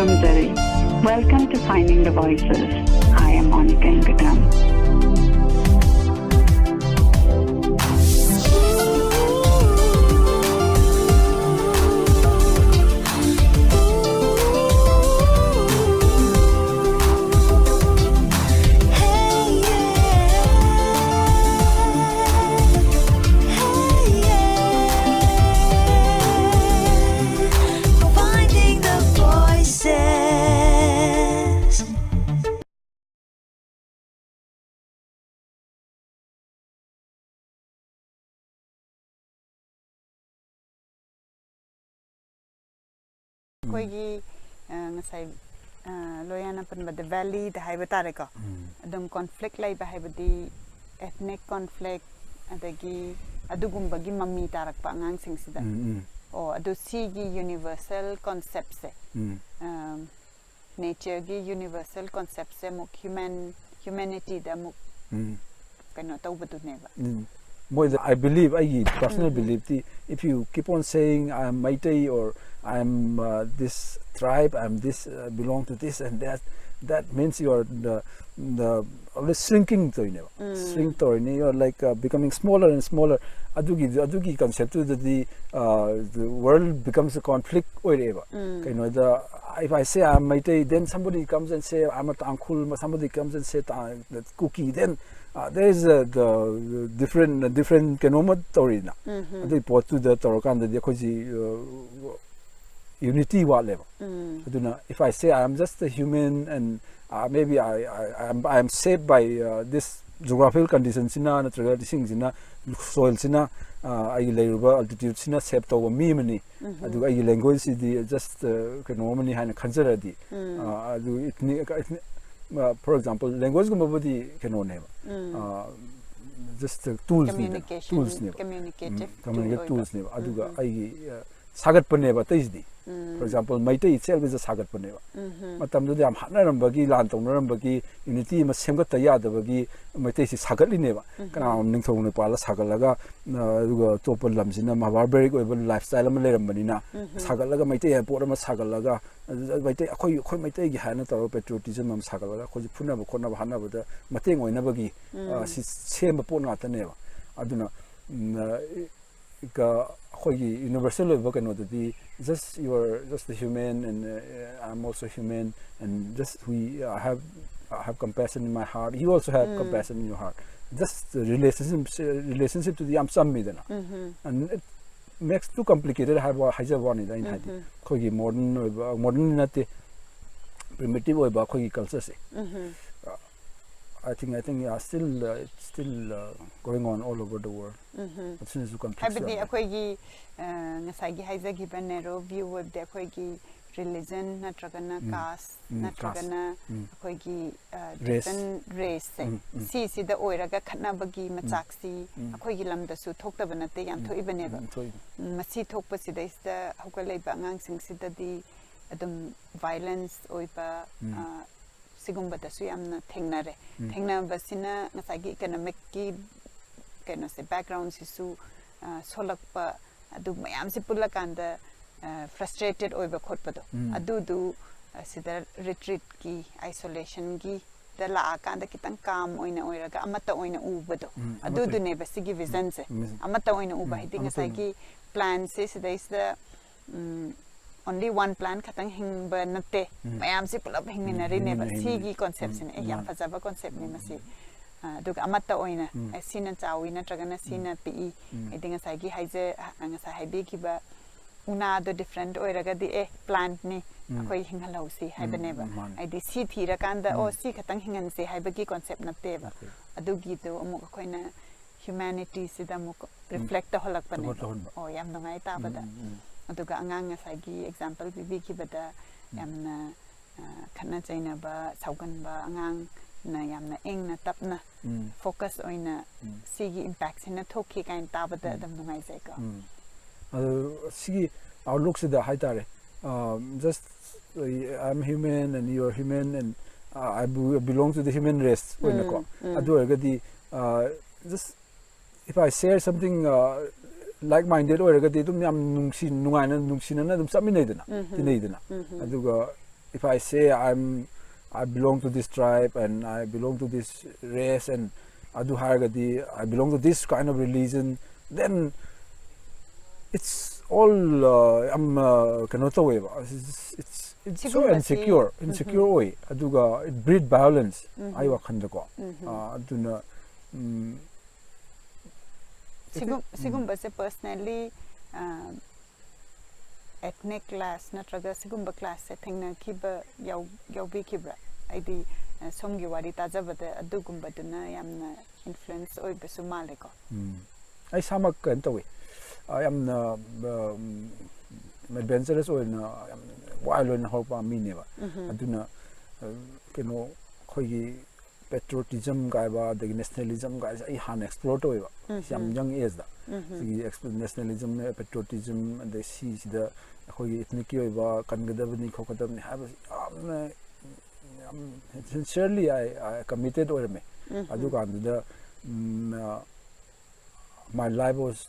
Nunzari. Welcome to Finding the Voices. I am Monica Ingatam. Koigi ngasai loyana pan bad valley the haiba tare ko adum conflict lai ba haibadi ethnic conflict adagi adugumba gi mammi tarak pa ngang sing sida o adu si gi universal concept se nature gi universal concept se muk humanity da muk kano tawbatu neba I believe, I personally believe, if you keep on saying I'm Meitei or I'm this tribe, I'm this, belong to this and that means you are the always shrinking to shrink to you're like becoming smaller and smaller. Adugi concept that the world becomes a conflict wherever. If I say I'm Meitei, then somebody comes and say I'm a Tangkhul, somebody comes and say that's Kuki, then there is the different kanoma story na. The pot to the Torokan the unity what level. If I say I'm just a human and maybe I'm saved by this geographical conditions sina natural things sina soil sina I labor altitude sina saved to me mani. I language is just kanoma ni hana consider di. For example, language ko mabudi kanon neba. Just tools communicative tools neba. Aduga ay sagat pa neba taisdi. For example, Meitei itself is a sagat pa neba. Matam do am hanaram bagi lantong naram bagi unity mas semgat taya da bagi Meitei si sagat li neba. Kana ningthong ne pala sagalaga aduga topal lamsina ma barbaric oibal lifestyle am leram banina sagalaga Meitei airport am sagalaga Meitei akoi Meitei gi hana taro patriotism am sagalaga khoji phuna ba khona ba hana ba da mateng oina bagi si sem po na ta neba aduna ka khoji universal level kan odati just you are just a human and I'm also human and just we have compassion in my heart. You also have compassion in your heart. Just relationship to the samidana and it makes too complicated. Have haja one in hadi khoji modern nate primitive oiba khoji culture se I think still it's still going on all over the world. As soon as you complex habidi akoigi ngasai gi haja gi banero view with the akoigi religion natragana caste natragana akoigi different race si da oiraga khatnabagi machaksi akoigi lamda su thokta banate yam thoibaneba masi thokpa sidaista hokalaiba angang sing sidadi adum violence oiba sigumba da su yamna thengnare thengnaba sina ngasagi economic ki kano se background sisu solakpa adu mayam si pulakanda frustrated oiba khotpado adu sida retreat ki isolation ki da la akanda kitang calm oina oiraga amata oina ubado adu ne basigi vision se amata oina uba hiding ngasagi plan se sida is the only one plan khatang hingba nate mayam si pulap hingminari ne ba sigi concept ne yam fazaba concept ne masi dug amata oina sina chawina tragana sina pi idinga sagi haije ngasa haibe kiba una the different oiraga di plant ni akoi hingalau si haibane ba idi si thira kanda o si khatang hingan se haibagi concept nate ba adugi to amuk koina humanity sida muk reflect the holak pane o yam nangai ta bada aduga angang ngasagi example bibi ki bada yamna khana chaina ba saugan ba angang na yamna engna tapna focus oina sigi impact sina thoki kain ta bada dam nangai sai ka sigi our looks the haitare just I'm human and you're human and I belong to the human race adu agadi just if I share something like-minded oiragadi dum yam nungsinana dum saminaidana tinaidana aduga if I say I belong to this tribe and I belong to this race and adu haragadi I belong to this kind of religion, then it's all it's so insecure way aduga it breed violence I wakhanda ko aduna sigumba se personally ethnic class natraga sigumba class se thingna kiba yaw bi kibra aidi somgi wari tajabada adugumba duna yamna influence oi besu male ko ai samak kan tawi yamna adventurous oi na wild na hopa mineva aduna keno khogi patriotism ga ba the nationalism ga ai han explore to ba yam young age da nationalism patriotism and the sea the khogi ethnic oi ba kangadabni khokadabni have sincerely I committed or me adu ga the my life was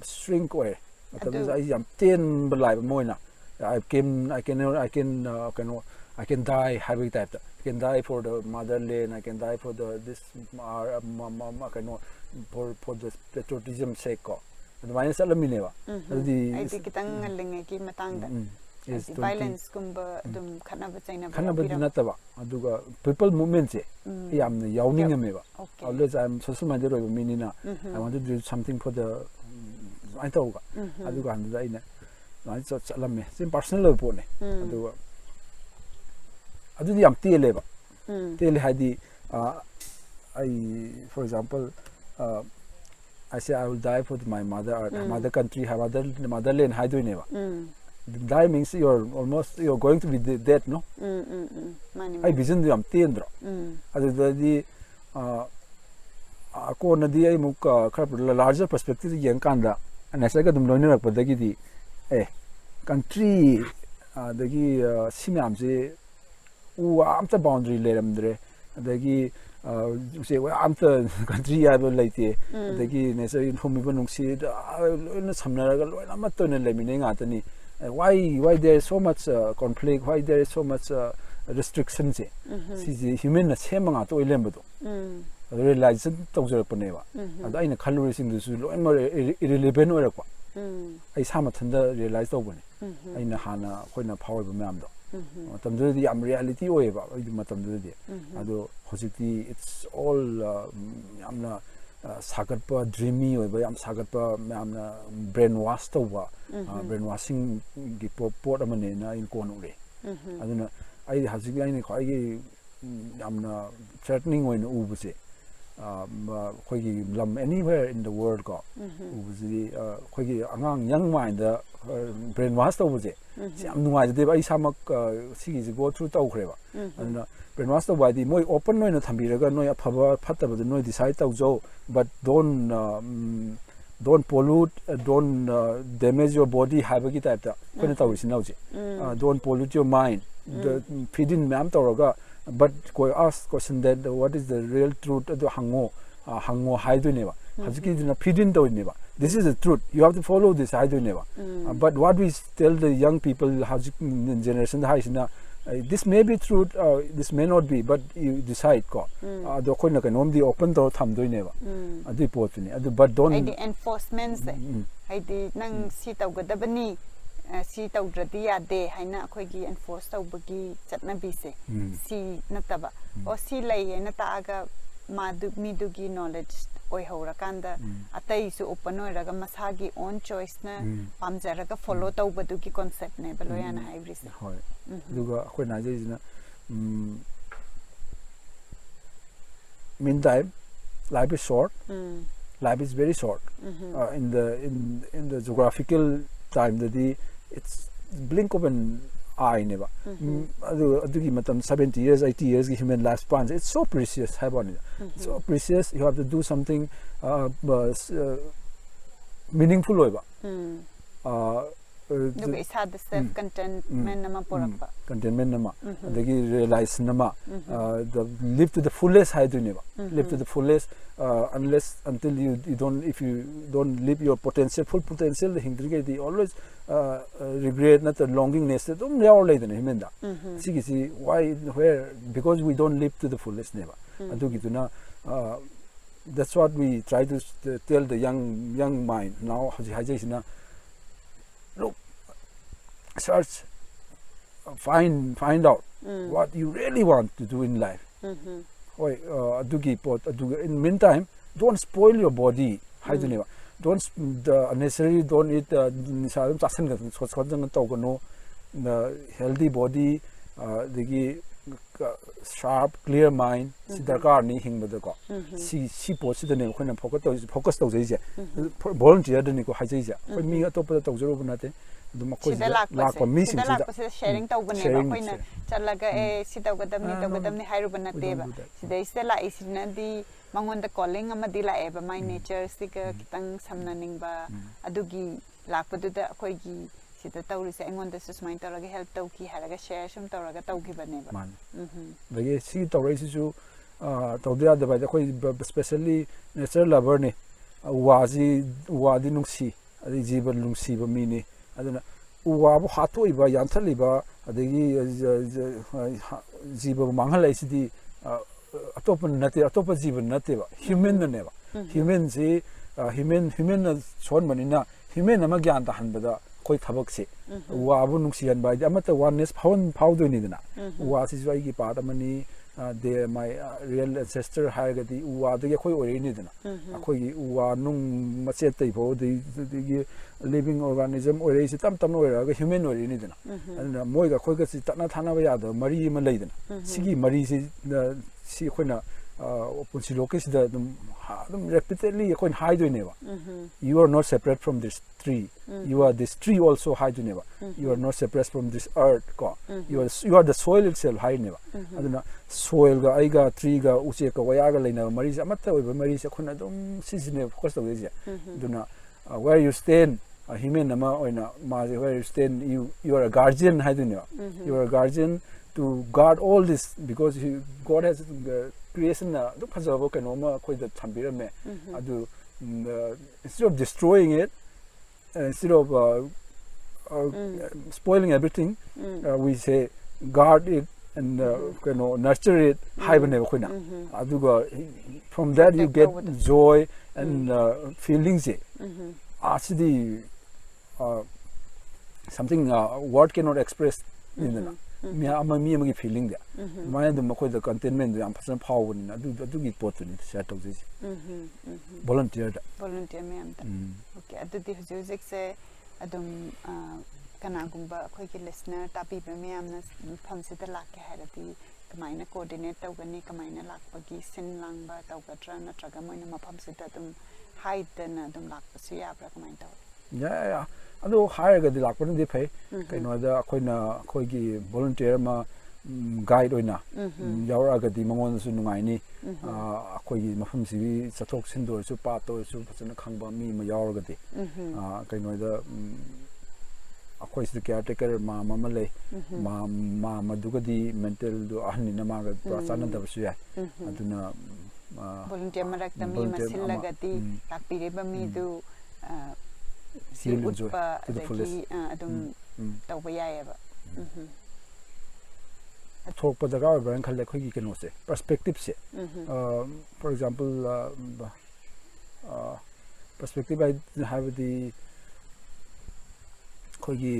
shrink away I ten life moina I can die having that I can die for the motherland I can die for the this for the patriotism sake ko and my salamineva I think kitang lingai ki matangda violence kumba dum khanaba chaina nataba aduga people movement se yamna yawningame ba always I'm social media ro minina I want to do something for the I thought aduga anda ina I so chalame sim personal po ne aduga adudi yam tele ba tele hadi I for example I say I will die for my mother country motherland haidu ne ba die means you're going to be dead no I vision the amtendra the ko nadi ai muk larger perspective yang kanda and I said dum loine rak padagi di country dagi simam je u amta boundary leramdre dagi say amta country aba laite dagi ne say homi banung si loina samnaraga loina matone lemine ngatani why there is so much conflict, why there is so much restrictions si human na semanga to ilembo realize tawjara paneva ada ina khaluri sing du lo irrelevant ora kwa ai sama thanda realize to bone aina hana khoina power ba mam do tamdu di am reality oeba ai matam du di ado hojiti it's all amna sagatpa dreamy oiba yam sagatpa mamna brainwash towa brainwashing gi pot amane na in konure aduna ai hajigi ai khoi yamna threatening oina ubuse khoigi lam anywhere in the world go ubuse khoigi angang young mind the brainwash tobuse yam nuai de ai samak sigi go through tawkhreba aduna brainwash to by the moi open no thambiraga no afaba phattaba no decide tawjo but don't pollute don't damage your body habagi type ta kone tawisi nauji don't pollute your mind the feeding mam tawraga but koi ask question that what is the real truth the hango haidu neba hajiki dina feeding to neba this is the truth you have to follow this haidu neba but what we tell the young people hajiki generation haisina this may be true this may not be but you decide ko do khoi na kanom di open door tham doi neba adu pot ni adu but don't the enforcement ai di nang si tawgadabani si tawdradi ade haina khoi gi enforce tawbagi chatna bi se si nataba o si lai na ta aga madu midugi knowledge oi hora kanda atai su open oi raga masagi own choice na pamjara ga follow tawbadu ki concept ne baloyana hybrid se hoi duga khoi na jina meantime life is short life is very short in the geographical time that it's blink of an eye never adugi matam 70 years 80 years human lifespan it's so precious so precious you have to do something meaningful oiba duga isada self contentment nama porakpa contentment nama adagi realize nama the live to the fullest haiduneba live to the fullest unless until you don't if you don't live your potential full potential hingdrige the always regret not the longingness dum yaw leidane himenda sigisi why where because we don't live to the fullest neba adugi tuna that's what we try to tell the young mind now hajaisina look search find out what you really want to do in life adugi pot adugi in meantime don't spoil your body haiduneba don't unnecessarily don't eat nisadum chasan ga sojang tawgano the healthy body the sharp clear mind si darkar ni hingbada ko si pot si dane khona focus tawjai je volunteer dani ko hajai je khoi mi atopa tawjaro banate dum ko lakpa mi sin sida sharing tawbane ba khoina chalaga si tawgadamni hairu banate ba sida isela isina di mangonda calling amadi la e ba my nature sika kitang samnaning ba adugi lakpadu da khoi gi sida tawrise engonda susmain tawraga help tawki haraga share sum tawraga tawki bane ba bage si tawraisi su tawdia da ba khoi especially nature lover ne wadi nungsi adi jiban nungsi ba mi ne aduna uwabu hatoi ba yanthali ba adagi jiba manghal isidi atopa nate atopa jiban nate ba human ne ba human si human son manina human ama gyan ta hanbada koi thabak se wabu nungsian ba amata oneness found ni dana wa si jai gi pa mani they my real ancestor haigadi wa de khoi ori ni dana khoi wa nung mache tai bo the living organism ori si tam ora ga human ori ni dana and moi ga khoi ga si tana thana ba ya da mari ma lai dana sigi mari si khoina punsi location da repeatedly khoi hai do ne ba you are not separate from this tree you are this tree also hai do ne ba you are not separate from this earth ko you are the soil itself hai ne ba aduna soil ga ai ga tree ga uche ka waya ga leina mari sa amata oi ba mari sa khona dum sisine focus to je aduna where you stand human nama oina ma where you stand you are a guardian hai do ne ba you are a guardian to guard all this because God has creation the phajaba kanoma khoi da thambirame adu instead of destroying it instead of spoiling everything we say guard it and nurture it haibane khoina aduga from that you get joy and feelings actually something word cannot express in the mi amagi feeling da mai dum khoi da contentment yam phasan phawbani na adu gi pot ni share tawji volunteer me am okay adu di music se adum kana gumba khoi ki listener tapi me am na phamse da lak ke harati kamaina coordinate tawgani kamaina lakpagi sin langba tawgadra na traga moina ma phamse da dum hide na dum lakpasu ya bra kamain taw ya ado hire ga dilak pon di phai kaino da khoina khoi gi volunteer ma guide oina yaura ga di mangon su nungai ni khoi gi mafam si chathok sindor su pa to su phachana khangba mi ma yaura ga di kaino da khoi su caretaker ma le ma du ga di mental do ahni na ma ga chana da su ya aduna volunteer ma rakta mi masil laga di tapire ba mi du si utpa daki adum tawba yayaba thokpa jaga ba khal le khoi gi keno se perspective se for example perspective I have the khoi gi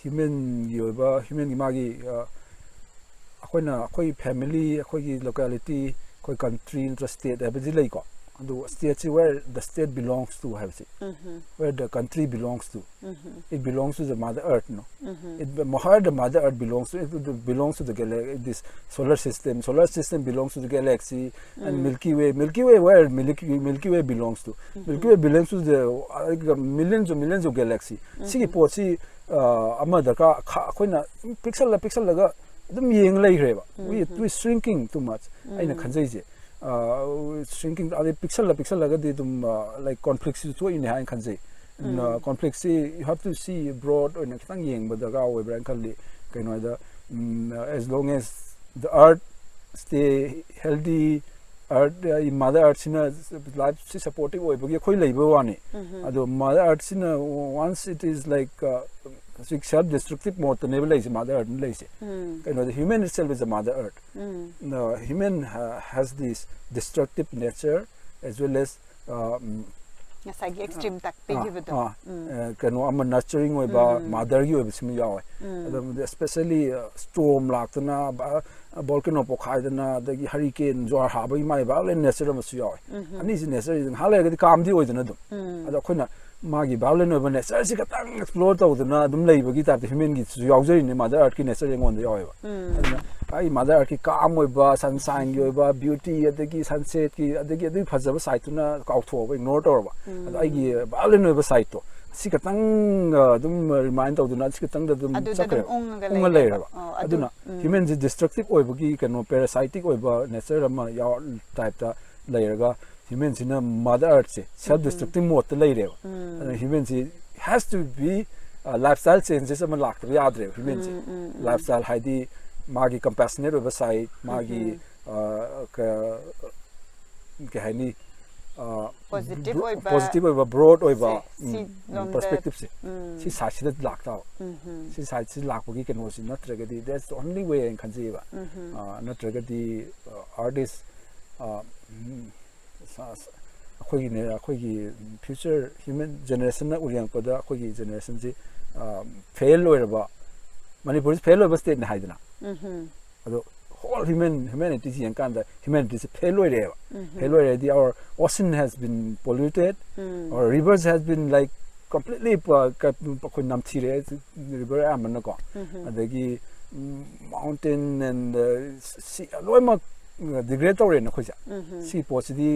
human yoba human magi akhoi family akhoi gi locality khoi country state abji lai ko the state where the state belongs to have it where the country belongs to it belongs to the mother earth no the mother earth belongs to it belongs to the galaxy this solar system belongs to the galaxy and milky way where milky way belongs to the millions of galaxy sigi pochi amada ka khoina pixel laga dum yeng lai reba we shrinking too much aina khanjai je shrinking the pixel laga de dum like conflicts to in hai khanjai conflict see you have to see broad or next thing yeng but the gawe brand kalli kaino da as long as the earth stay healthy earth mother earth sina life si supportive oi bagi khoi leiba wani ado mother earth sina once it is like self destructive mode ne lai mother earth lai se kaino the human itself is a mother earth the human has this destructive nature as well as Nasagi extreme tak pegi betul. Kano ama nurturing oi ba mother gi oi bismi yaw. Especially storm laktana volcano pokhai dana dagi hurricane jor ha bai mai ba le nature ma su yaw. Ani is nature hale ga kam di oi dana dum. Ada khoina magi violent oi ba nature si katang explore taw dana dum lei ba gi ta human gi su yaw jari ne mother earth ki nature ngon da yaw ba. Ai mother earth ki calm oi ba sunshine gi oi ba beauty adagi sunset ki adagi adu phajaba side tuna kaw tho ba ignore tor ba. Ai gi violent oi ba side to si katang dum remind taw duna si katang da dum sakre ung le ba. Aduna human is destructive oi ba gi kano parasitic oi ba nature ma yaw type ta leiraga humans in a mother earth se self destructive mode lai re humans has to be lifestyle changes am lak yaad re humans lifestyle haidi magi compassionate over side magi ke hani positive over broad over perspective se si sa si lak ta si sa si lak gi kan was not tragedy that's the only way in can see ba not tragedy artist akhoi future human generation na uriang pada akhoi generation ji fail loiraba manipur fail loiba state na haidana ado whole humanity ji kan da humanity is fail loireba fail loiredi our ocean has been polluted our rivers has been like completely khoi namthire river amana ko adagi mountain and sea loima degrade tawre na khoja si possibly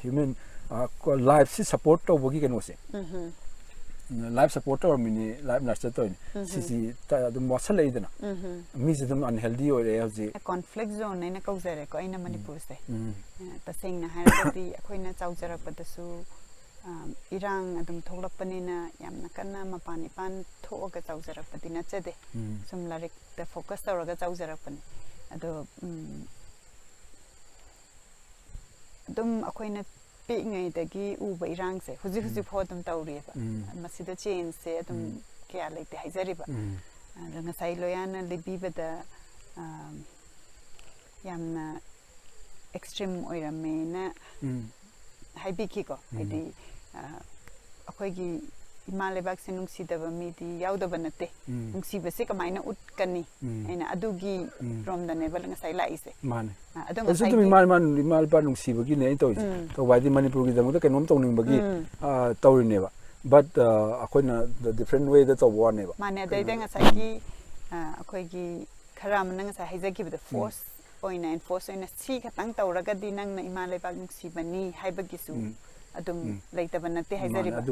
human life si support to bogi keno se life support or mini life nurture to si ta dum wasal idana mi se dum unhealthy or ji conflict zone na kau zare ko ina manipur se ta sing na hairati akhoina chaujarak padasu irang adum tholak panina yamna kanna mapani pan thoga chaujarak padina chede sum larik ta focus tawraga chaujarak pan ado dum akoina pe ngai dagi uba irang se huji huji phodum tawri ba masida chain se dum kya leite haizari ba ranga sai loyana lebi bada yamna extreme oirame na haibi ki ko edi akoigi imale vaccine nungsidaba midi yaudaba nate nungsiba se kamaina utkani aina adugi from the level nga sai laise mane adonga sai imal ba nungsiba gi ne to wadi manipur gi damu ka nom tongning bagi tawri ba but akoina the different way that of one ba mane dai nga sai gi akoigi kharam nga sai haizaki the force oina and force oina si ka tang tawraga di nang na imale ba nungsiba ni haibagi su adum leitaba nate haizari ba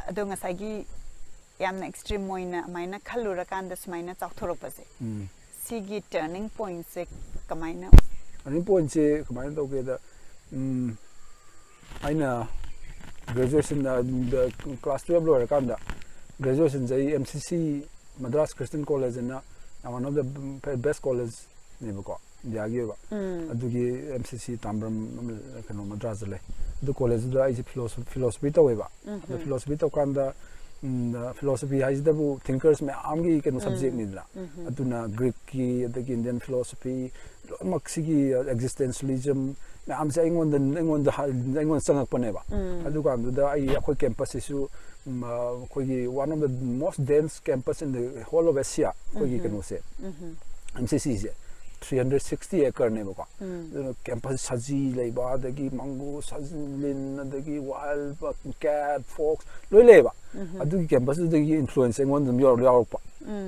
adonga sagi yamna extreme moina maina khalura kanda smaina chauthorok pase sigi turning point se kamaina turning point se kamaina toge da aina graduation the class 12 lawyer kanda graduation jai MCC Madras Christian College na one of the best colleges nebako jagi ba adugi MCC Tambram kano Madras le the college da is philosophy to ba the philosophy to kanda philosophy has the thinkers me amgi kan subject ni la aduna Greek ki the Indian philosophy maksigi existentialism me am saying on the sangak pane ba adu kan da ai akhoi campus isu khoi one of the most dense campus in the whole of Asia khoi kan se MCC is 360 acre ne ba campus saji leiba dagi mango sajlin dagi wild cat fox loi leba adu campus dagi influence ngon dum yor pa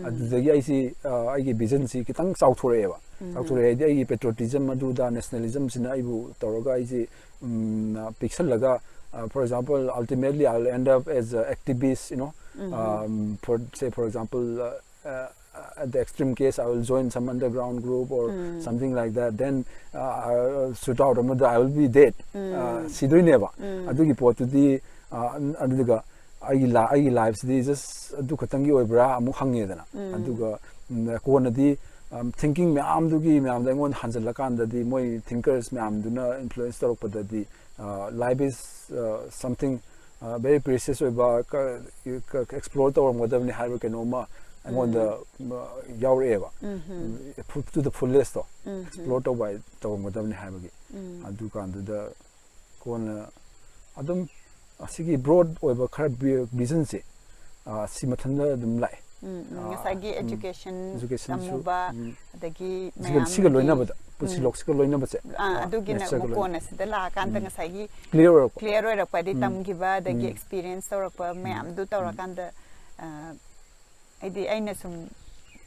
adu dagi ai si ai gi vision si kitang chauthore ba chauthore ai gi patriotism adu da nationalism sina ibu toroga ai si pixel laga for example ultimately I'll end up as an activist, you know, for example at the extreme case I will join some underground group or something like that, then shoot out I will be dead sidoi neba adugi pot di aduga ai lives di just adu khatangi oibra amu hange dana aduga kona di thinking me am dugi me am da ngon hanjal lakan da di moi thinkers me am duna influence torok pada di life is something very precious oiba explore tawar modam ni harba kenoma ngon da yaur eba to the fullest explore tawar modam ni harba gi adu kan da kona adum asigi broad oiba khar vision se si mathanda dum lai ngasagi education amuba adagi siga loina bada pusi lok siga loina base adugi na mukona sida la kan ta ngasagi clear ora padi tamgi ba adagi experience ora pa mayam du tora kan da aidi aina sum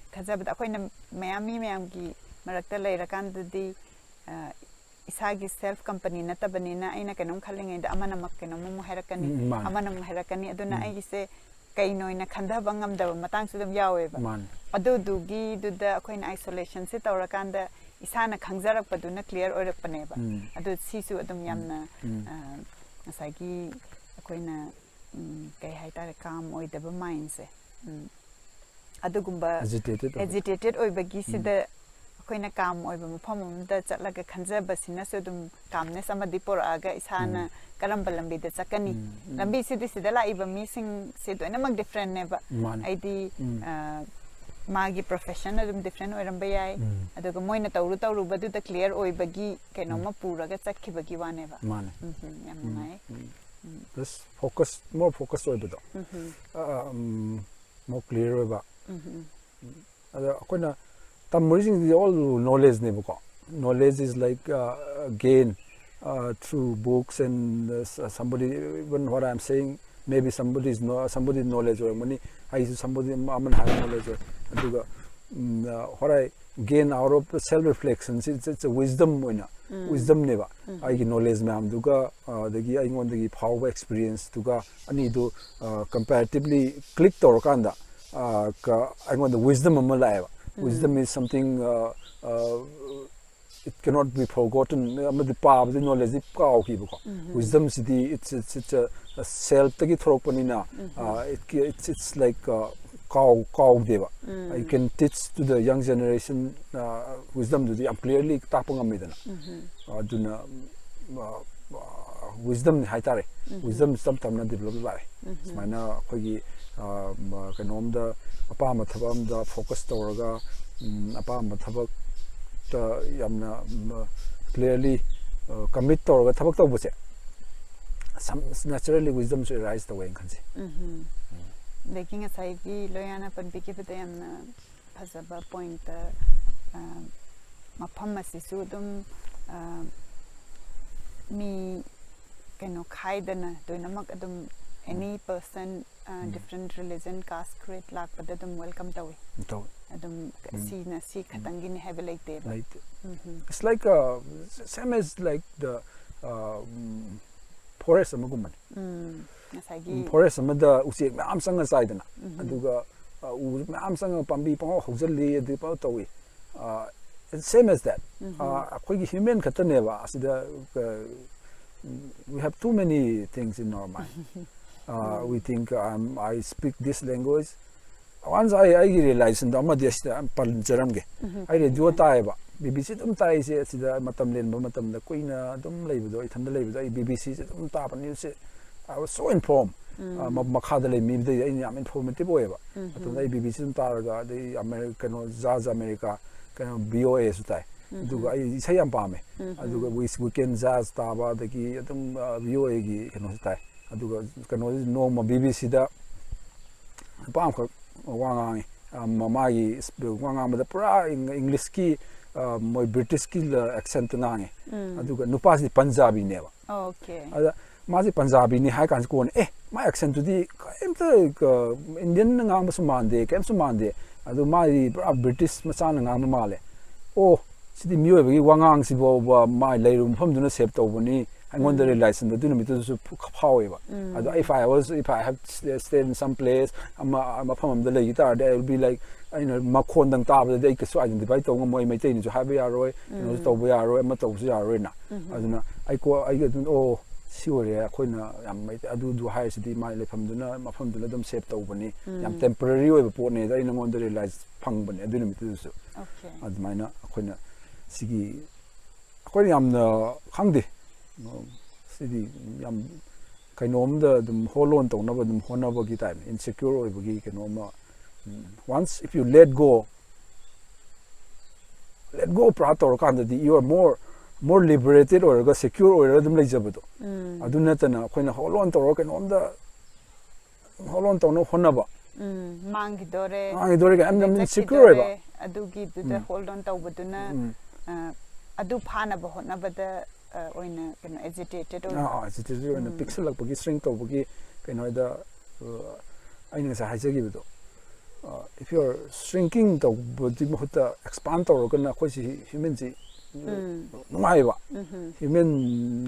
khajabada akoina mayam gi marakta leira kan di isagi self company na tabani na aina kanom khalingai da amana mak kanom mu herakani amana mu herakani aduna ai se kainoina khanda bangam da matang sudum yawe ba adu dugi duda akoina isolation se tawra kanda isana khangjarak paduna clear oirak pane ba adu sisu adum yamna asagi akoina kai haitare kam oidaba mind se adugumba agitated oibagi sida akoina kam oiba mafam da chatlaga khanjaba sina sudum kamne samadi poraga isana karam balambi da chakani lambi sidi sidala iba missing sido na mag different neba id magi profession adum different oiram bayai aduga moina tawru badu da clear oibagi kainoma puraga chakhibagi waneba yamnai this more focus oibado more clear oiba ada akoina tamrizing all knowledge nebako knowledge is like gain through books and somebody even what I'm saying maybe somebody's knowledge or money I somebody aman have knowledge or aduga what I gain out of self reflection it's a wisdom wina wisdom neba I knowledge me am duga dagi I ngon dagi power experience duga ani do comparatively click tor kanda I ngon the wisdom amala wisdom is something it cannot be forgotten. The power, the knowledge, wisdom is it's a self. It's like cow deva. You can teach to the young generation wisdom. To the clearly tapang amidana. Duna wisdom haitare. Wisdom sometimes not developed by. Mana kogi kanom da apa mathabam da focus toraga apa mathabak yamna clearly commit to thabak to buse some naturally wisdom should rise the way in kanse lekin asai gi loyana pan pike pete yamna phasaba point mafam asisu dum mi keno khaidana doinamak adum any person different religion caste creed lak padadum welcome tawi adum si khatangi ne have like te it's like same as like the forest amaguman nasagi forest amada usek am sanga saidana aduga am sanga pambi pang hojali adi pa tawi same as that akhoi human khataneba asida we have too many things in our mind we think I speak this language. Once I realize in the Amadis, I'm Paljaramge. I read your taiba. BBC says the Matam Len Matam, the Queen, Dum Labor, it and the Labor, BBC, Tap, and you say, I was so informed. Makadale, maybe the informative way. But the BBC Targa, the American Zaz America, kind of BOS. Do I say Ampame? I do weekend Zaz Taba, the key, VOA, you know. Aduga kano no ma BBC da pam ko wangang mamagi wangang ma da pura English ki moi British ki accent ngange aduga nupas di Punjabi ne ba okay ada ma di Punjabi ni hai kan ko ne my accent di emta Indian ngang ma sumande kem sumande adu ma di British ma san ngang ma le oh sidi miyo be wangang si bo ma leirum pham duna save to boni I want the realization that do however if I have stayed in some place I'm a from the guitar there will be like you know Macon dang tab that they could so identify to my maintain to have a roy you know to we are a mato na I get oh siore akoina yam mai adu du high city mai le famduna mafamduna dum save tawbani yam temporary oi po ne da ina ngon realize phangbani adu ni mitu su okay admaina akoina sigi akoina yam na khangde sidi yam kainom da dum holon to na dum hona bagi time insecure oi bagi kanoma once if you let go prator kan da you are more liberated or secure or dum leijabado adu natana akoina holon to kanom da holon to no hona ba mangidore ga am insecure ba adu gi du hold on to baduna adu phana ba hona bada oina kano agitated or agitated oina pixel lak bagi string to bagi kaino da aina sa haja gi bido if you are shrinking to body mohta expand to kana khosi human ji mai ba human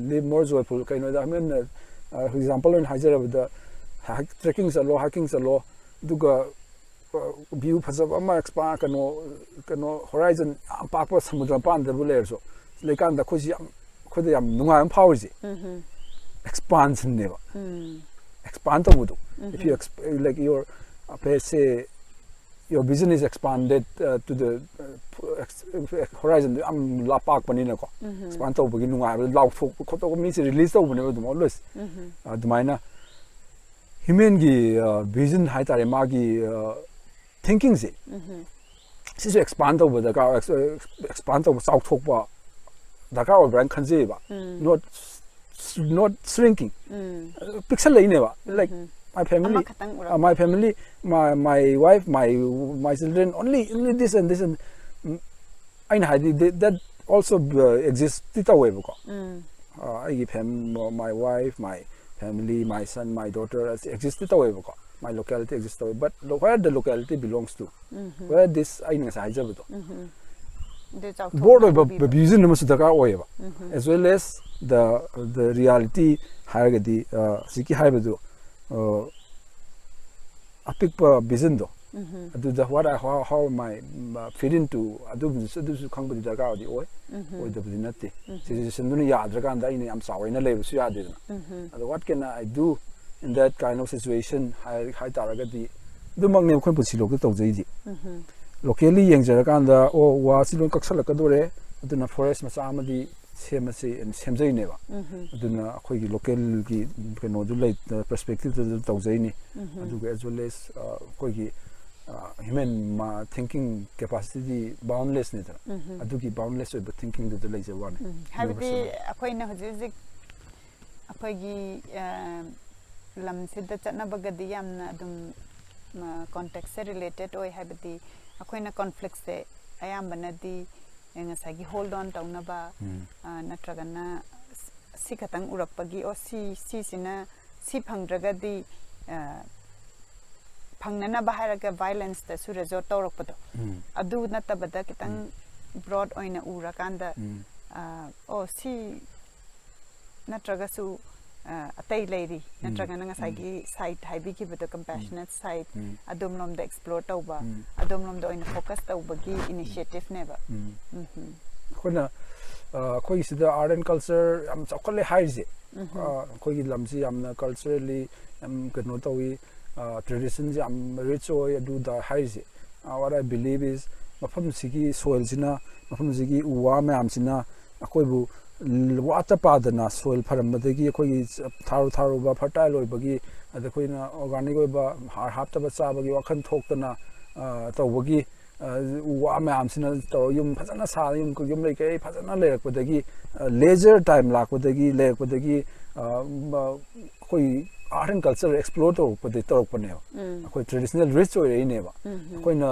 live more joyful kaino da human for example in haja ba trekking sa lo hiking sa lo duga view phasa ama expand kano horizon pa pa samudra pan da buler so lekan da khosi khoda yam nunga am power ji expansion ne ba expand to budu if you like your say your vision is expanded to the horizon am la park panina ko expand to bagi nunga law fok ko to means release to bune dum always admaina human gi vision hai tare ma gi thinking se si expand to the ka expand to south thok ba da ka or brand khanje ba not shrinking pixel line ba like my family my wife my children only this and I know that also exists tita way ko I give him my wife my family my son my daughter exists tita way ko my locality exists but where the locality belongs to where this I know sa jab to board of vision namas daka way ba as well as the reality haragadi siki haibadu apik pa vision do adu da what I how my fit into adu su khang bu da ga di oi da bu natti situation du ya dra kan da ina am saw ina le su ya de adu what can I do in that kind of situation high taraga di du mang ne khon pu si lok to jai di locally yeng jar kan da o wa si lon kaksal ka do re adu na forest ma sa ma di semase and semjai ne ba aduna khoi gi local gi keno du lai perspective to tawjai ni adu as well as khoi gi human ma thinking capacity boundless ne ta adu gi boundless of thinking to lai je one habiti akhoi na hojik akhoi gi lam sidda chana bagadi yamna adum context related oi habiti akhoi na conflict se ayam banadi ngasagi hold on tauna ba natragana sikatang urapagi o si sina si phangragadi phangnana baharaga violence ta su resort tawrakpado adu natabada kitang broad oina urakanda o si natraga su atai leiri natragana ngasagi side haibi ki bada compassionate side adom lom da explore tawba adom lom da oina focus tawbagi initiative neba khona khoi sida art and culture am chokole haije khoi lamsi amna culturally am kano tawi traditions am rich oi adu da haije what I believe is mafam sigi soil sina mafam sigi uwa ma am sina akoi bu water padana soil paramdagi khoi tharu ba fertile oi bagi ada khoi na organic oi ba hapta ba cha bagi wakhan thoktana tawbagi wa ma am sina to yum phajana sa yum ko yum lei kai phajana le rakpadagi leisure time lakpadagi le rakpadagi khoi art and culture explore to pade torok pane khoi traditional rich oi rei ne ba khoi na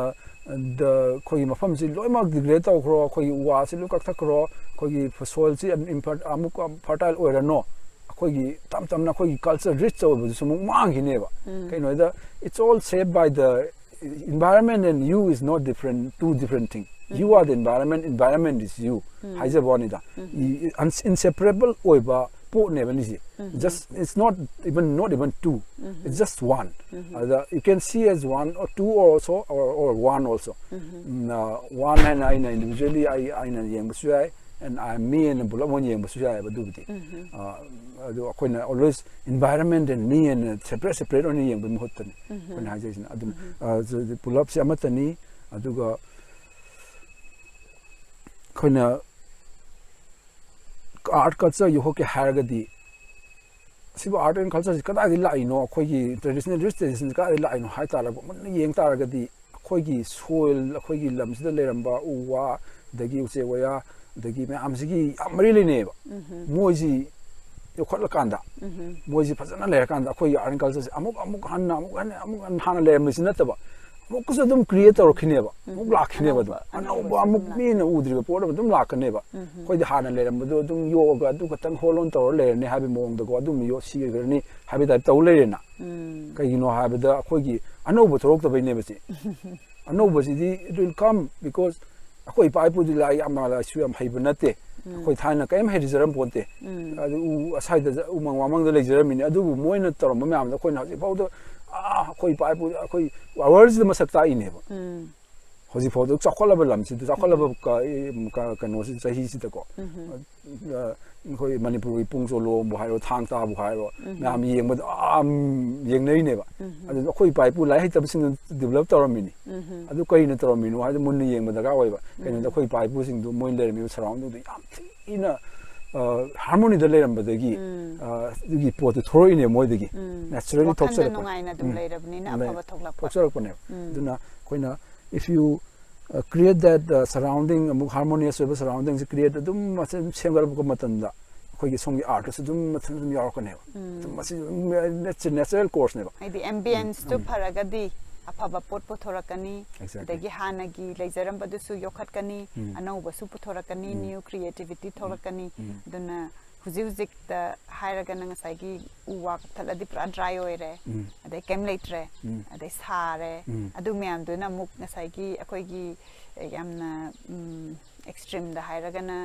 the khoi mafam si loimak degrade to khro khoi wa si lu kak thak khro khoi soil si import amuk fertile oi no khoi gi tam na khoi culture rich to bu sum mang hi ne ba kai no da it's all shaped by the environment and you is not different two different things you are the environment is you haija boni da inseparable oi ba po ne ba ni si just it's not even two it's just one you can see as one or two or also or one also one and I individually I yeng su ai and I'm me and bulak mon yeng basu ya ba du bi adu akoina always environment and me and separate on yeng ba mu hot ni kon ha jaisna adum pulap si amatani aduga koina art culture you hoke haragadi sibu art and culture kada gi lai no khoi gi traditional traditions ka lai no hai ta la mun yeng ta ga di khoi gi soil khoi gi lam sida leramba uwa dagi use waya dagi me am sigi amri le ne ba moji yo khotla kanda moji phajana le kanda khoi art and culture amuk han le mi sin ta ba amuk so dum create or khine ba amuk la khine ba do amuk me na udri ba por dum la khine ba khoi di han le ram do dum yoga du ka tang holon to le ne habi mong do dum yo si ga ni habi da to le na kai no habi da khoi gi ano bo thorok to be ne ba si ano bo si di it will come because khoi pai pu di la am la su am hai ba na te khoi thana kai mai rizaram ponte adu asai da umang wamang da le jiram ni adu moi na tor ma am da khoi na ji pau do khoi pai pu khoi words the masakta ine ba hoji photo chakhola ba lam si du chakhola ba ka no si sahi si ta ko khoi manipur pung so lo bu hai ro thang ta bu hai ro na am yeng ba yeng nei ne ba adu khoi pai pu lai ta sing develop tor mi ni adu kai na tor mi no ha mun ni yeng ba da ga wai ba kai na khoi pai pu sing du moi le mi surround du yam ina harmony da leram badagi dugi pot thoro ine moi dagi naturally toksar no ngai na dum leirabni na ba thoklap toksar ko ne duna koina if you create that surrounding harmonious surroundings create dum semgar ko matanda khoi gi song gi art so dum dum yar ko ne dum masi natural course ne ba the ambience to paragadi afaba pot pothorakani dagi hanagi leizaram badusu yokhatkani anau basu pothorakani new creativity thorakani duna huzik the hairaga nang saigi uwa thaladi pra dry oire adai kemlaitre adai sare adu myam duna muk saigi akoi gi yamna extreme the hairaga na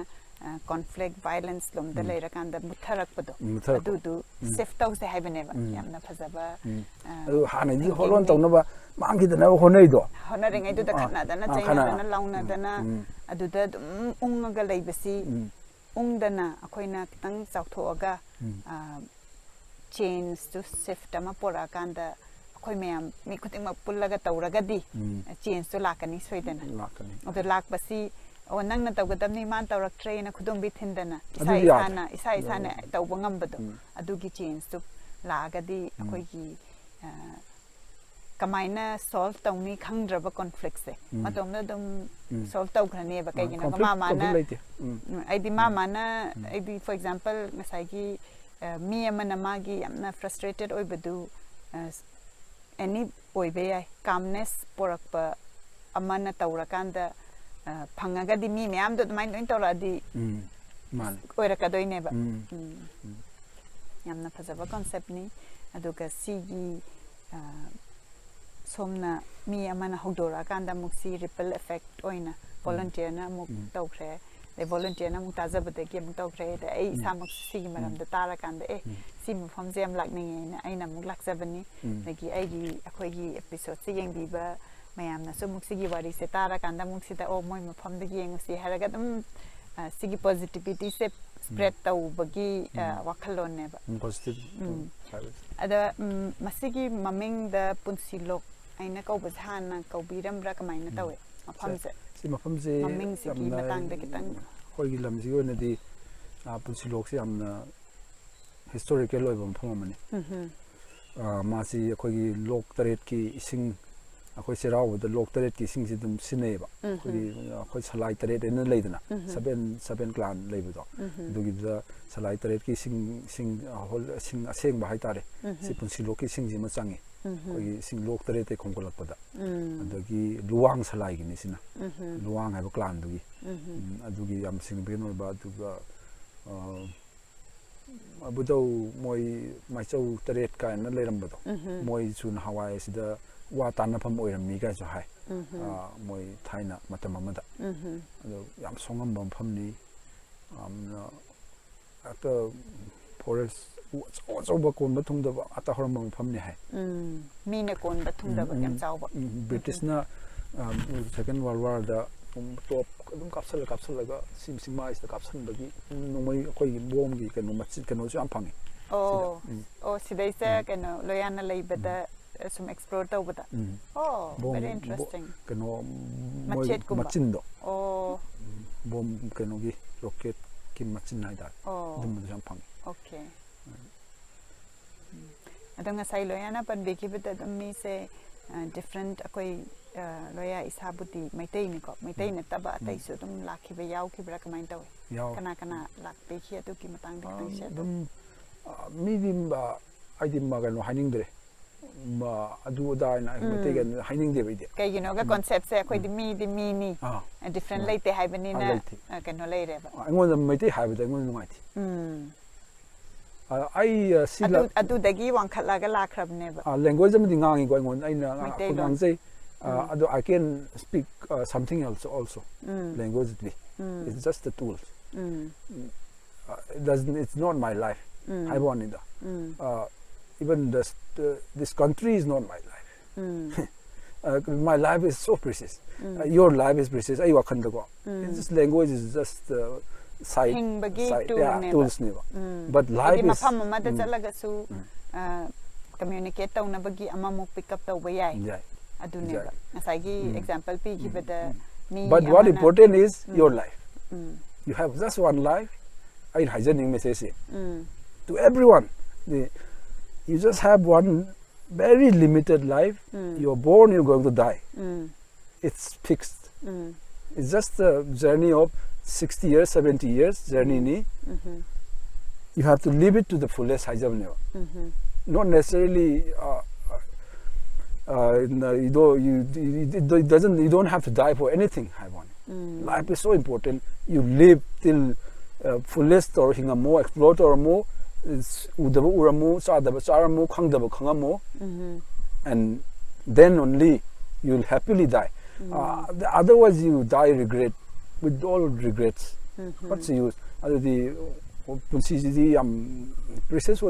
conflict violence lom da leira kan da mutharak pado adu du safe tau se haibene ba yamna phajaba adu hana ji holon tawna ba mangi da na honai do honare ngai du da khana da na chaina da na launa da na adu da unga leibasi ungdana akoina kitang chauthoga change to shift ama pora kanda akoi meyam mi khuting ma pullaga tawraga di change to lakani soidana lakani odo lakbasi o nangna tawgadamni man tawrak train na khudum bi thindana isa isana tawba ngambado adugi change to lagadi akoi gi kamaina solve tawni khangdraba conflict se matomna dum solve taw khrane ba kai gina mama na aidi mama na aidi for example masagi mi amana magi amna frustrated oibadu any oibe ai calmness porakpa amana tawrakanda phangaga di mi myam do mai noin tawra di man oiraka doine ba yamna phajaba concept ni aduga sigi somna mi amana hogdora kanda muksi ripple effect oina volunteer na muk tawkhre the volunteer na muk tajabade ki muk tawkhre the ai samak sigi maram da tara kanda si mufam jam lakning na aina muk laksabani lagi ai gi akhoi gi episode si yeng biba mayam na so muk sigi wari se tara kanda muk si da o moi mufam da gi yeng si haraga dum sigi positivity se spread taw bagi wakhalon ne ba positive ada masigi maming da punsilok aina kau bazhana kau biram ra kamaina tawe mafamse si mafamse maming sigi matang da kitang khoi gi lamji ona di punsilok se amna historical loiba mafam amani masi khoi gi lok taret ki ising akhoi serau da lok taret ki ising si dum sinei ba khoi salai taret en leidana seven clan leiba do dugi da salai taret ki sing hol sing aseng ba hai tare si punsilok ki sing ji ma changi khoi sing lok taret te khongkolak pada adagi luwang salai gi ni sina luwang ha ba clan dugi adugi yam sing be no ba duga abudo moi mai chau taret ka na leiram ba do moi chun hawai sida wa tan pham oiram mi ga so hai moi thaina matam amada ado yam songam bam pham ni amna ata forest so ba kon ba thung da ata horam bam pham ni hai mi ne kon ba thung da ba yam chau ba British na second world war da top adum kapsal ga simai sta kapsan bagi nomai koi bom gi kanu machit kanu jam phangi oh sidai sa kanu loyana lai bada some explore ta bada oh very interesting kanu machin do oh bom kanu gi rocket ki machin nai da dum jam phangi okay adanga sai loyana pan beki bada mi se different akoi loya isabuti maitai ni ko maitai na taba tai su dum lakhi ba yaw ki bra kamain taw kana lak pe khi atu ki matang de tang se dum mi dim ba ai dim ma ga no haning dre ma adu da na maitai ga haning de be kai you know ga concept se akoi di mi ni different laite hai bani na ka no lai re ba angon maitai hai ba angon ngai ti ai sila adu dagi wang khala ga lakrab ne ba language am di ngangi ko angon ai na ngang sei I can speak something else also. Language it's just the tools. It's not my life. I want it. Even this country is not my life. My life is so precious. Your life is precious. This language is just side tools. But life is communicate na bagi amamuk pick up the way. Example but what important is your life. You have just one life. I hygienic message to everyone. You just have one very limited life. You're born, you're going to die. It's fixed. It's just a journey of 60 years, 70 years journey. You have to live it to the fullest. Not necessarily you don't have to die for anything. Life is so important. You live till fullest or more, explore or more, and then only you will happily die. Otherwise you die regret, with all regrets. What's the use? Precious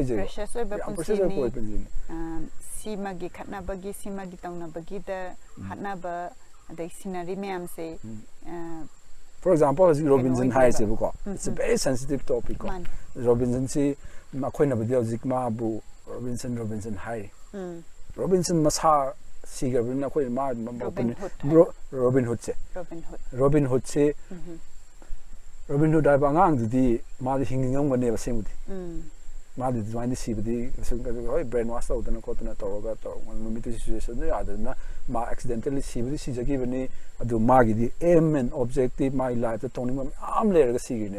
simagi khatna bagi simagi tauna bagi da hatna ba adai scenery myam se for example as Robinson High se ko it's a very sensitive topic. Robinson se makhoi na video jikma bu Robinson High Robinson masa sigar na khoi ma Robin Hood se Robin Hood ai ba ngang di ma hingingam gane ba semudi Madi design the brainwash out and cotton at all situation ma accidentally see the given do magi the aim and objective my life the tony I'm later see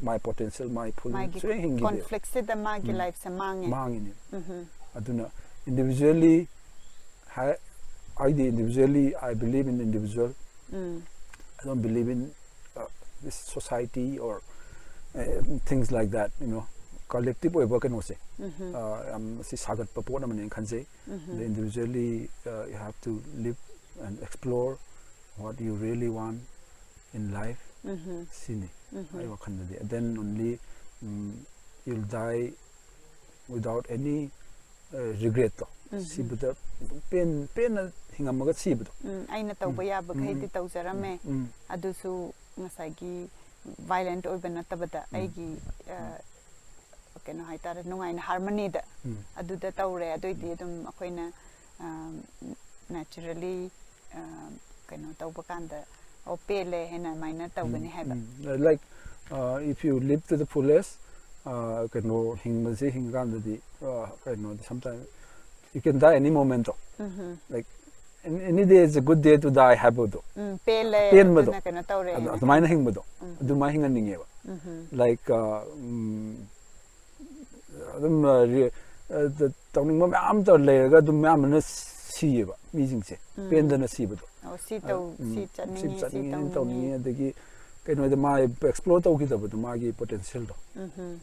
my potential my pull conflicts the magi life samang aduna individually individually I believe in individual. I don't believe in this society or things like that, collective way work and say sagat papona man khanse individually you have to live and explore what you really want in life. Sini then only you'll die without any regret. See but pain hingamaga see but aina tawba ya ba khai ti tawjarame adusu ngasagi violent oibana tabada aigi keno haitare nungai na harmony da aduda tawre adoidi dum akoina naturally keno tawba kanda o pele hena maina tawbani haba like if you live to the fullest keno hingmase hinganda di keno sometimes you can die any moment. Like any day is a good day to die habodo pele na keno tawre adumai na hingbodo adumai hinganinge like the tawning mom am to lega dum am na siba mijing se penda na siba do si chatning tawning adagi keno the my explore to gida but ma gi potential do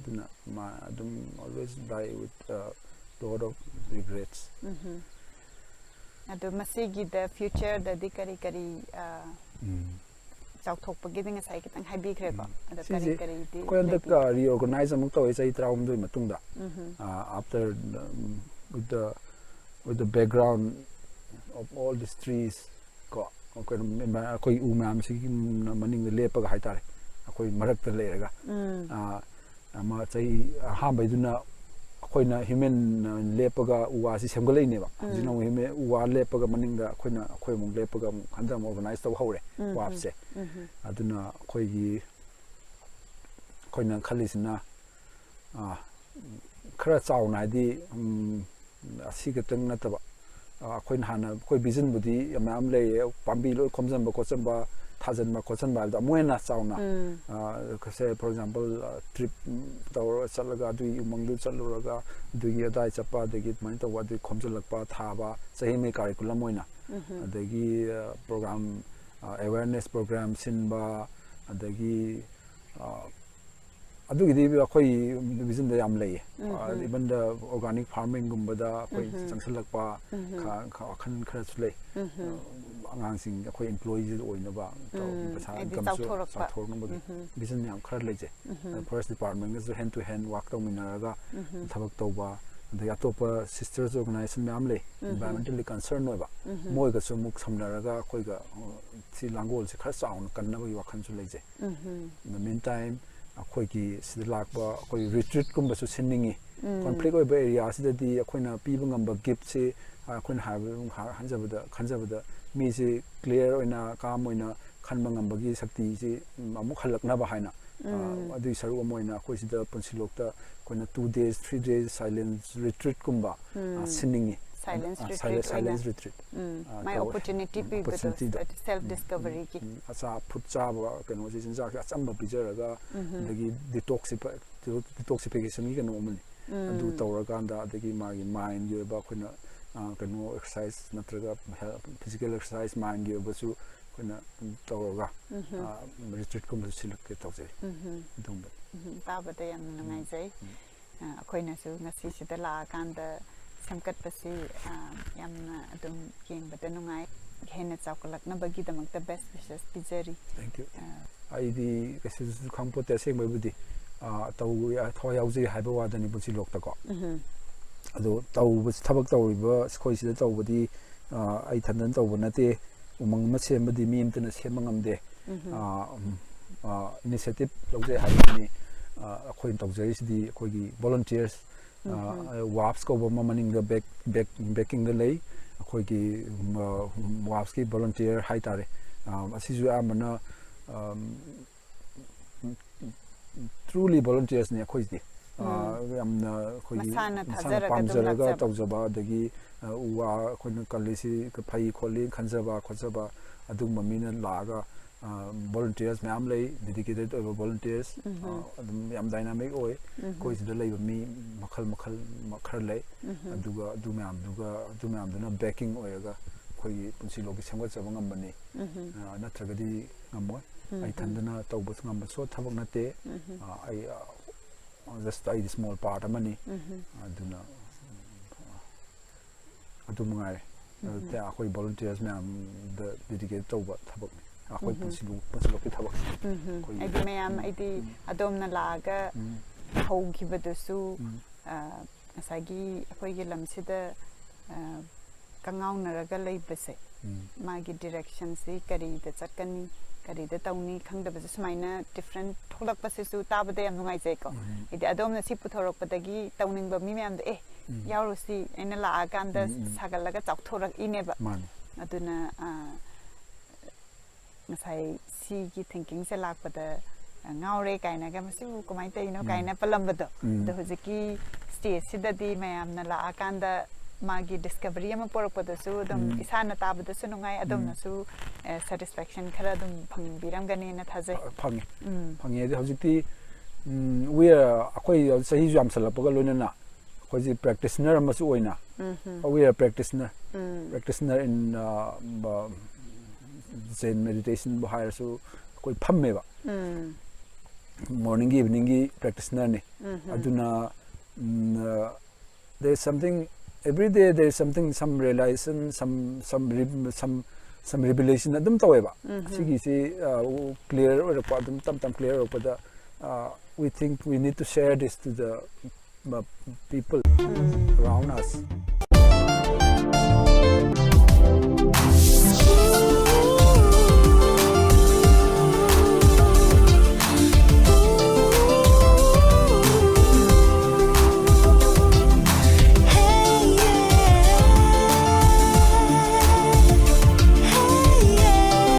duna ma dum always die with lot of regrets. Ado masigi the future the dikari kari chauthok pagiding sai kitang habi kre ko ada kari kari di ko the reorganize among to is ai traum do matungda after with the background of all these trees ko koi umam si maning the lepaga haitare koi marak the lerega ama chai hambai duna koina human lepaga uwa si semgalai ne ba jino hime uwa lepaga maning da koi mong lepaga handam organize taw hore wapse aduna koi gi koina khalisina khara chauna di asiga tang nataba koina hana koi vision budi amam le pambi lo khomjamba kochamba thazanba kochamba da moena chauna say for example trip tawra chalaga du umangdu chaluraga dugi adai chapa degi mani to wadi khomjalakpa thaba sahi me curriculum moina adagi program awareness program sinba adagi adugidi akoi vision da yam lay even the organic farming gumbada akoi changsalakpa khan khara chulai angangsing akoi employees oinaba pasa income thornabagi vision yam khara leje forest department is hand to hand work tawminaraga thabak tawba the atopa sisters organization myam lay environmentally concerned noiba moi ga sumuk samnaraga akoi ga si langol se khara chaun kannaba wakhan chu leje in the meantime akoi ki sidlakba akoi retreat kumba su sinningi conflict oi ba area sidadi akoina piba ngamba gift se akoina hanjabada khanjabada mi se clear oina kam oina khanba ngamba gi sakti se amuk halakna ba haina adu saru amoina akoi sida ponsilokta koina 2 days 3 days silence retreat kumba sinningi silence retreat my opportunity people self discovery ki asa phutcha ba kano ji jinja ka chamba bijaraga dagi detoxification gi kano mani adu tawraga anda dagi magi mind gi ba khuna kano exercise natraga physical exercise mind gi ba su khuna tawraga retreat kum siluk ke tawje dum ta ba de yam ngai jai akoina su ngasi sida la kanda samkat pasi yamna adum king batanungai hena chakolak na bagi damak the best wishes pizeri thank you I di kasis khangpo te seng budi taw ya thoyauji haiba wadani busi lokta ko ado taw bus thabak tawriba khoi sida tawbudi ai thandan tawba nate umang ma sembadi mi imtana semangamde initiative logje haibani khoi tawjai sidi khoi gi volunteers WAPS ko ba maning the backing the lay khoi ki WAPS ki volunteer hai tare asisu amana truly volunteers ne khoi di amna khoi pamjaraga tawjaba dagi wa khoi kalisi ka phai kholi khanjaba khojaba adum mamina laga volunteers myam lay dedicated volunteers yam dynamic oi koi sida lay mi makhal lay aduga dumyam duna backing oyaga koi punsi logi samga chabang bani natragadi ngamoy ai thandana tawbus ngam so thabak nate ai just a small part amani aduna adumungai ta koi volunteers myam the dedicated tawba thabak akoi punsilu ki thabak ai di mayam ai di adomna laga hogibadasu asagi akoi gi lamsida kangaunaraga leibase magi direction si kari da chakani kari da tawni khangdabase sumaina different tholak pasesu tabade yam ngai jai ko idi adomna si puthorok padagi tawning ba mi mayam da yaurusi ena la aganda sagalaga chakthorak ineba aduna ngasai si gi thinking se lakpada ngaure kaina ga masu komai te ino kaina palambado the hojiki stage sidadi mayamna la akanda magi discovery ama porokpada su dum isana tabada su nungai adum na su satisfaction khara dum phangbiram gani na thaje phangi de hojiki we akoi sahi jam salapaga loina akoi ji practitioner masu oina we are practitioner in Zen meditation bahaya su koi phamme ba morning evening gi practitioner ne aduna there is something every day there is something some realization some revelation adum tawe ba sigi si clear or adum tam clear or pada we think we need to share this to the people around us